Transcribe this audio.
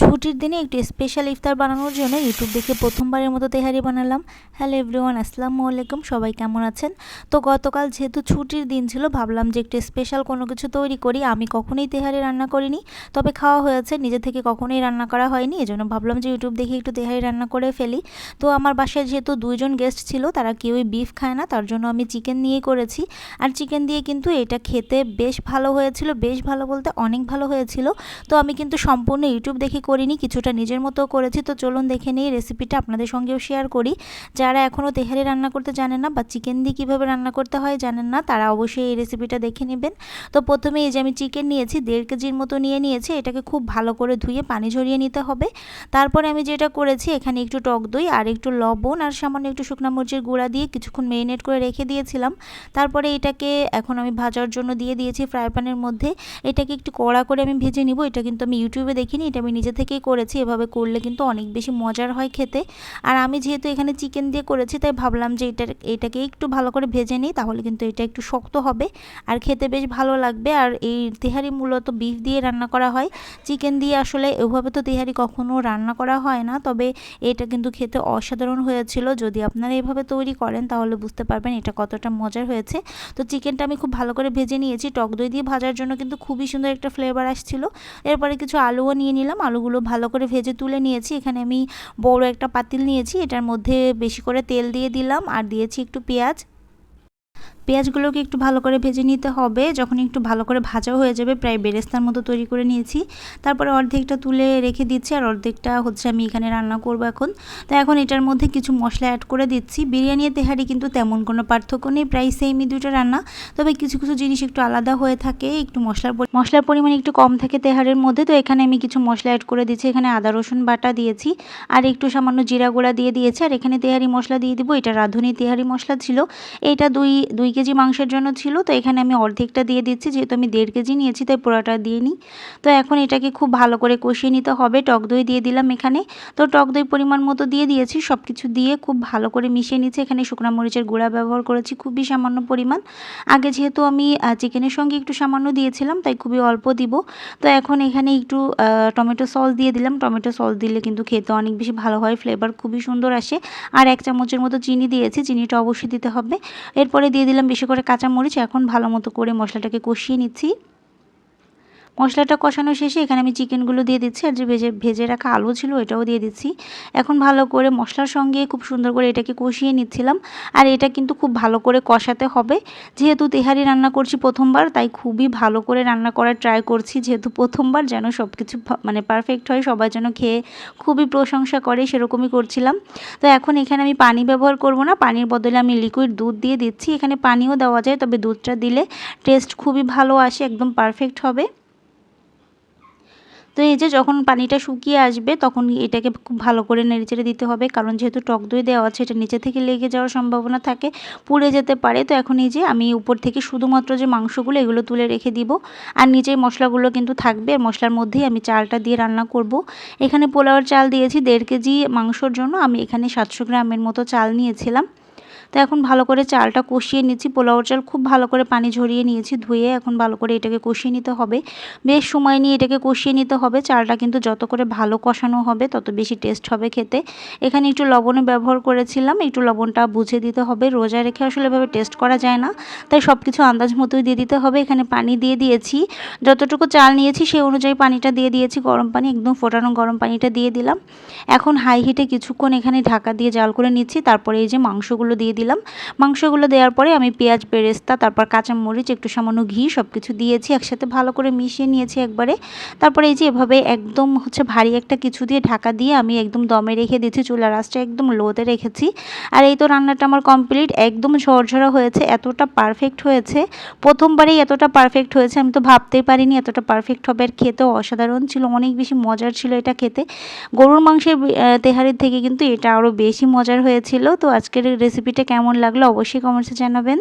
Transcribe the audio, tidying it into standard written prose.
ছুটির দিনে একটু স্পেশাল ইফতার বানানোর জন্য ইউটিউব দেখে প্রথমবারের মতো তেহারি বানালাম। হ্যালো এভরিওয়ান, আসসালামু আলাইকুম। সবাই কেমন আছেন? তো গতকাল যেহেতু ছুটির দিন ছিল, ভাবলাম যে একটু স্পেশাল কোনো কিছু তৈরি করি। আমি কখনোই তেহারি রান্না করিনি, তবে খাওয়া হয়েছে, নিজে থেকে কখনোই রান্না করা হয়নি। এজন্য ভাবলাম যে ইউটিউব দেখে একটু তেহারি রান্না করে ফেলি। তো আমার বাসায় যেহেতু 2জন গেস্ট ছিল, তারা কেউই বিফ খায় না, তার জন্য আমি চিকেন নিয়েই করেছি। আর চিকেন দিয়ে কিন্তু এটা খেতে বেশ ভালো হয়েছিল, বেশ ভালো বলতে অনেক ভালো হয়েছিল। তো আমি কিন্তু সম্পূর্ণ ইউটিউব দেখে করিনি, কিছুটা নিজের মতো করেছি। তো চলুন দেখে নিই রেসিপিটা, আপনাদের সঙ্গেও শেয়ার করি। যারা এখনও তেহারি রান্না করতে জানেন না বা চিকেন দিয়ে কীভাবে রান্না করতে হয় জানেন না, তারা অবশ্যই এই রেসিপিটা দেখে নেবেন। তো প্রথমে এই যে আমি চিকেন নিয়েছি, 1.5 কেজির মতো নিয়েছি। এটাকে খুব ভালো করে ধুয়ে পানি ঝরিয়ে নিতে হবে। তারপরে আমি যেটা করেছি, এখানে একটু টক দই আর একটু লবণ আর সামান্য একটু শুকনো মরিচের গুঁড়া দিয়ে কিছুক্ষণ মেরিনেট করে রেখে দিয়েছিলাম। তারপরে এটাকে এখন আমি ভাজার জন্য দিয়ে দিয়েছি ফ্রাই প্যানের মধ্যে। এটাকে একটু কড়া করে আমি ভেজে নিব। এটা কিন্তু আমি ইউটিউবে দেখিনি, এটা আমি নিজে থেকেই করেছি। এভাবে করলে কিন্তু অনেক বেশি মজার হয় খেতে। আর আমি যেহেতু এখানে চিকেন দিয়ে করেছি, তাই ভাবলাম যে এটাকে একটু ভালো করে ভেজে নিই, তাহলে কিন্তু এটা একটু শক্ত হবে আর খেতে বেশ ভালো লাগবে। আর এই তেহারি মূলত বিফ দিয়ে রান্না করা হয়, চিকেন দিয়ে আসলে ওইভাবে তো তেহারি কখনো রান্না করা হয় না। তবে এটা কিন্তু খেতে অসাধারণ হয়েছিল। যদি আপনারা এভাবে তৈরি করেন তাহলে বুঝতে পারবেন এটা কতটা মজার হয়েছে। তো চিকেনটা আমি খুব ভালো করে ভেজে নিয়েছি। টক দই দিয়ে ভাজার জন্য কিন্তু খুবই সুন্দর একটা ফ্লেভার আসছিল। এরপরে কিছু আলুও নিয়ে নিলাম, আলুগুলো ভালো করে ভেজে তুলে নিয়েছি। এখানে আমি বড় একটা পাতিল নিয়েছি, এটার মধ্যে বেশি করে তেল দিয়ে দিলাম আর দিয়েছি একটু পেঁয়াজ। পেঁয়াজগুলোকে একটু ভালো করে ভেজে নিতে হবে। যখন একটু ভালো করে ভাজা হয়ে যাবে, প্রায় বেরেস্তার মতো তৈরি করে নিয়েছি। তারপরে অর্ধেকটা তুলে রেখে দিচ্ছি আর অর্ধেকটা হচ্ছে আমি এখানে রান্না করব এখন। তো এখন এটার মধ্যে কিছু মশলা অ্যাড করে দিচ্ছি। বিরিয়ানি আর তেহারি কিন্তু তেমন কোনো পার্থক্য নেই, প্রায় সেমই দুটো রান্না। তবে কিছু কিছু জিনিস একটু আলাদা হয়ে থাকে, একটু মশলার পরিমাণ একটু কম থাকে তেহারির মধ্যে। তো এখানে আমি কিছু মশলা অ্যাড করে দিচ্ছি। এখানে আদা রসুন বাটা দিয়েছি আর একটু সামান্য জিরা গুঁড়া দিয়ে দিয়েছি। আর এখানে তেহারি মশলা দিয়ে দিব, এটা রাঁধুনি তেহারি মশলা ছিল। এটা 2 কেজি মাংসের জন্য ছিল। তো এখানে আমি অর্ধেকটা দিয়ে দিচ্ছি, যেহেতু আমি 1.5 কেজি নিয়েছি তাই পুরোটা দিয়ে নিই। তো এখন এটাকে খুব ভালো করে কষিয়ে নিতে হবে। টক দই দিয়ে দিলাম এখানে। তো টক দই পরিমাণ মতো দিয়ে দিয়েছি। সব কিছু দিয়ে খুব ভালো করে মিশিয়ে নিচ্ছি। এখানে শুকনো মরিচের গুঁড়া ব্যবহার করেছি খুবই সামান্য পরিমাণ। আগে যেহেতু আমি চিকেনের সঙ্গে একটু সামান্য দিয়েছিলাম, তাই খুবই অল্প দিব। তো এখন এখানে একটু টমেটো সস দিয়ে দিলাম। টমেটো সস দিলে কিন্তু খেতে অনেক বেশি ভালো হয়, ফ্লেভার খুবই সুন্দর আসে। আর 1 চামচের মতো চিনি দিয়েছি, চিনিটা অবশ্যই দিতে হবে। এরপরে দিয়ে দিলাম বেশি করে কাঁচামরিচ। এখন ভালো মতো করে মশলাটাকে কষিয়ে নিচ্ছি। মশলাটা কষানো শেষে এখানে আমি চিকেনগুলো দিয়ে দিচ্ছি আর যে ভেজে রাখা আলু ছিল এটাও দিয়ে দিচ্ছি। এখন ভালো করে মশলার সঙ্গে খুব সুন্দর করে এটাকে কষিয়ে নিচ্ছিলাম। আর এটা কিন্তু খুব ভালো করে কষাতে হবে। যেহেতু তেহারি রান্না করছি প্রথমবার, তাই খুবই ভালো করে রান্না করার ট্রাই করছি। যেহেতু প্রথমবার, যেন সব কিছু মানে পারফেক্ট হয়, সবাই যেন খেয়ে খুবই প্রশংসা করে, সেরকমই করছিলাম। তো এখন এখানে আমি পানি ব্যবহার করব না, পানির বদলে আমি লিকুইড দুধ দিয়ে দিচ্ছি। এখানে পানিও দেওয়া যায়, তবে দুধটা দিলে টেস্ট খুবই ভালো আসে, একদম পারফেক্ট হবে। তো এই যে যখন পানিটা শুকিয়ে আসবে, তখন এটাকে খুব ভালো করে নেড়েচেড়ে দিতে হবে, কারণ যেহেতু টক দই দেওয়া আছে, এটা নিচে থেকে লেগে যাওয়ার সম্ভাবনা থাকে, পুড়ে যেতে পারে। তো এখন এই যে আমি উপর থেকে শুধুমাত্র যে মাংসগুলো এগুলো তুলে রেখে দিব, আর নিচের মশলাগুলো কিন্তু থাকবে। মশলার মধ্যেই আমি চালটা দিয়ে রান্না করব। এখানে পোলাওয়ের চাল দিয়েছি 1.5 কেজি মাংসর জন্য। আমি এখানে 700 গ্রামের মতো চাল নিয়েছিলাম। তো এখন ভালো করে চালটা কষিয়ে নিচ্ছি। পোলাওর চাল খুব ভালো করে পানি ঝরিয়ে নিয়েছি ধুয়ে। এখন ভালো করে এটাকে কষিয়ে নিতে হবে, বেশ সময় নিয়ে এটাকে কষিয়ে নিতে হবে। চালটা কিন্তু যত করে ভালো কষানো হবে তত বেশি টেস্ট হবে খেতে। এখানে একটু লবণও ব্যবহার করেছিলাম, একটু লবণটা বুঝে দিতে হবে। রোজা রেখে আসলে এভাবে টেস্ট করা যায় না, তাই সব কিছু আন্দাজ মতোই দিয়ে দিতে হবে। এখানে পানি দিয়ে দিয়েছি, যতটুকু চাল নিয়েছি সেই অনুযায়ী পানিটা দিয়ে দিয়েছি। গরম পানি, একদম ফোটানো গরম পানিটা দিয়ে দিলাম। এখন হাই হিটে কিছুক্ষণ এখানে ঢাকা দিয়ে জাল করে নিচ্ছি। তারপরে এই যে মাংসগুলো দিয়ে দিলাম। মাংসগুলো দেওয়ার পরে আমি পেঁয়াজ, বেরেস্তা, তারপর কাঁচামরিচ, একটু সামান্য ঘি সব কিছু দিয়েছি, একসাথে ভালো করে মিশিয়ে নিয়েছি একবারে। তারপরে এই যে এভাবে একদম ভারী একটা কিছু দিয়ে ঢাকা দিয়ে আমি একদম দমে রেখে দিয়েছি। চুলার আঁচটা একদম লোতে রেখেছি। আর এই তো রান্নাটা আমার কমপ্লিট, একদম ঝরঝরা হয়েছে, এতটা পারফেক্ট হয়েছে। প্রথমবারেই এতটা পারফেক্ট হয়েছে, আমি তো ভাবতেই পারিনি এতটা পারফেক্ট হবে। আর খেতেও অসাধারণ ছিল, অনেক বেশি মজার ছিল এটা খেতে। গরুর মাংসের তেহারির থেকে কিন্তু এটা আরও বেশি মজার হয়েছিল। তো আজকের রেসিপিটা কেমন লাগলো অবশ্যই কমেন্টসে জানাবেন।